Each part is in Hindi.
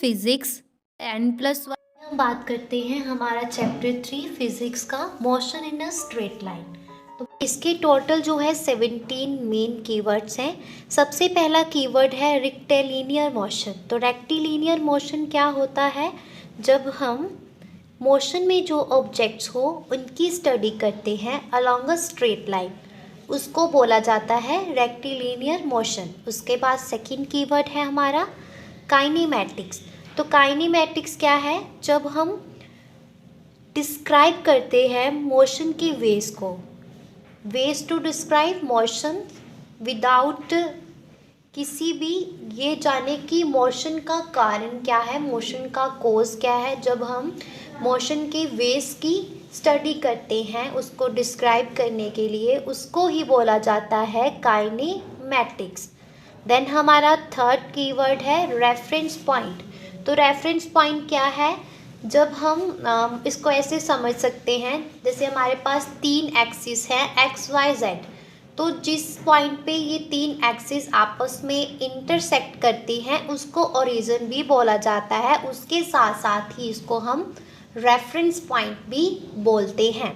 फिजिक्स N+1 हम बात करते हैं हमारा चैप्टर 3 फिजिक्स का motion in a straight line. तो इसके टोटल जो है 17 मेन कीवर्ड्स हैं। सबसे पहला कीवर्ड है रेक्टिलिनियर मोशन। तो रेक्टिलिनियर मोशन क्या होता है? जब हम मोशन में जो ऑब्जेक्ट्स हो उनकी स्टडी करते हैं अलोंग अ स्ट्रेट लाइन, उसको बोला जाता है रेक्टिलिनियर मोशन। उसके बाद सेकंड कीवर्ड है हमारा काइनेमैटिक्स। तो काइनेमैटिक्स क्या है? जब हम डिस्क्राइब करते हैं मोशन की वेज को, ways to describe motion without किसी भी ये जाने कि मोशन का कारण क्या है, मोशन का कोज क्या है। जब हम मोशन के वेज की स्टडी करते हैं उसको डिस्क्राइब करने के लिए, उसको ही बोला जाता है काइनेमैटिक्स। देन हमारा थर्ड कीवर्ड है रेफरेंस पॉइंट। तो रेफरेंस पॉइंट क्या है? जब हम इसको ऐसे समझ सकते हैं, जैसे हमारे पास 3 एक्सिस हैं एक्स वाई जेड। तो जिस पॉइंट पे ये 3 एक्सिस आपस में इंटरसेक्ट करती हैं उसको ओरिजिन भी बोला जाता है। उसके साथ साथ ही इसको हम रेफरेंस पॉइंट भी बोलते हैं।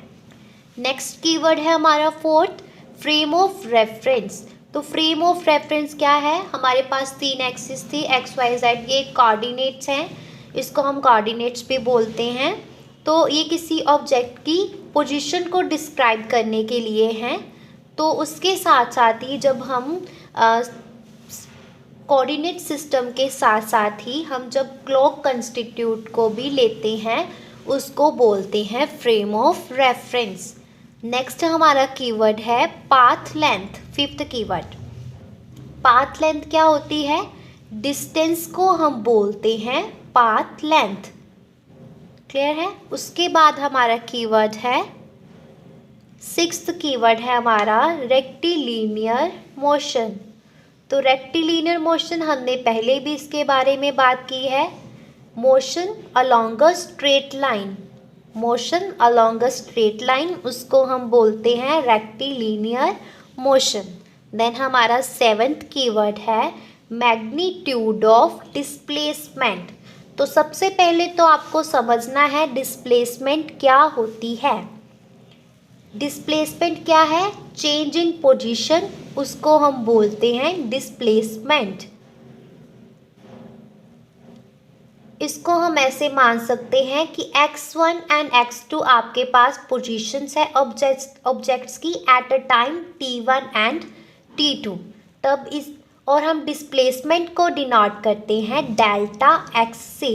नेक्स्ट कीवर्ड है हमारा फोर्थ, फ्रेम ऑफ रेफरेंस। तो फ्रेम ऑफ रेफरेंस क्या है? हमारे पास 3 एक्सिस थी एक्स वाई जेड, ये कोऑर्डिनेट्स हैं, इसको हम कोऑर्डिनेट्स भी बोलते हैं। तो ये किसी ऑब्जेक्ट की पोजीशन को डिस्क्राइब करने के लिए हैं। तो उसके साथ साथ ही जब हम कोऑर्डिनेट सिस्टम के साथ साथ ही हम जब क्लॉक कंस्टिट्यूट को भी लेते हैं उसको बोलते हैं फ्रेम ऑफ रेफरेंस। नेक्स्ट हमारा कीवर्ड है path length, fifth keyword. Path length क्या होती है? डिस्टेंस को हम बोलते हैं पाथ लेंथ। क्लियर है? उसके बाद हमारा कीवर्ड है सिक्स्थ कीवर्ड है हमारा रेक्टिलिनियर मोशन। तो रेक्टिलिनियर मोशन हमने पहले भी इसके बारे में बात की है। Motion along a straight line, motion along a straight line, उसको हम बोलते हैं रेक्टिलिनियर मोशन। देन हमारा सेवेंथ कीवर्ड है मैग्नीट्यूड ऑफ डिस्प्लेसमेंट। तो सबसे पहले तो आपको समझना है डिस्प्लेसमेंट क्या होती है। डिस्प्लेसमेंट क्या है? चेंज इन पोजीशन, उसको हम बोलते हैं डिस्प्लेसमेंट। इसको हम ऐसे मान सकते हैं कि x1 एंड x2 आपके पास पोजीशंस है ऑब्जेक्ट्स की at a time t1 and t2। तब इस और हम डिस्प्लेसमेंट को डिनोट करते हैं डेल्टा x से,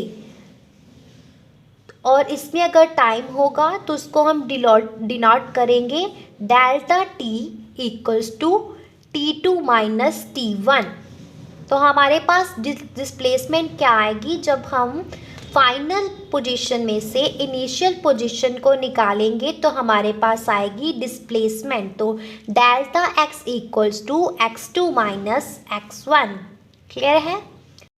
और इसमें अगर टाइम होगा तो उसको हम डिनोट करेंगे delta t equals to t2 minus t1। तो हमारे पास डिस्प्लेसमेंट क्या आएगी? जब हम फाइनल पोजीशन में से इनिशियल पोजीशन को निकालेंगे तो हमारे पास आएगी डिस्प्लेसमेंट। तो delta x equals to x2 minus x1। Clear है?